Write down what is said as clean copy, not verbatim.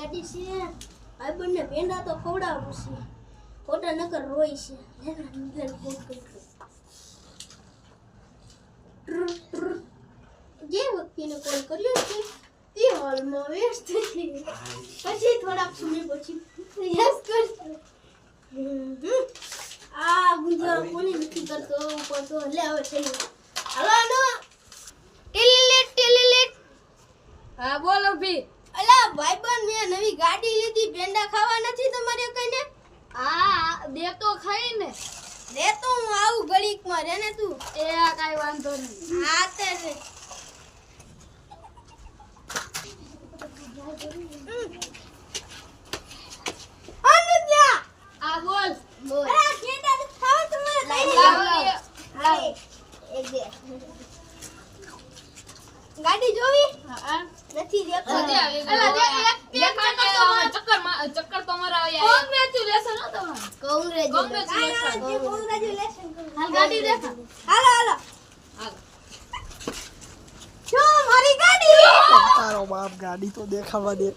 ગાડી છે આ બંને પેંડા તો ખવડાવું છે ખોટા નકર રોય છે ફોન કરી જે વ્યક્તિને કોલ કર્યો છે તે હોલમાં વ્યસ્ત છે પછી થોડાક સમય પછી યસ કરશે આ ગુંજારો કોને નથી કરતો પડતો લે હવે ચલો હાલો ટેલિલેટ હા બોલો ભી અલા ભાઈબંધ મેં નવી ગાડી લીધી પેંડા ખાવા નથી તમારે કઈને હા દે તો ખાઈ ને લે તો હું આવું ઘડીકમાં રે ને તું એ કાઈ વાંધો નહીં હા તે રે અનુજા આ બોલ બોલ અલા પેંડા ખાવા તમારે લાવ એક દે ગાડી જોવી હા નથી દેખો ચક્કર તો મારા કોંગ્રેચ્યુલેશન હો તમારે કોંગ્રેચ્યુલેશન હાલ ગાડી દેખા હાલો જો મારી ગાડી તારો બાપ ગાડી તો દેખાવા દે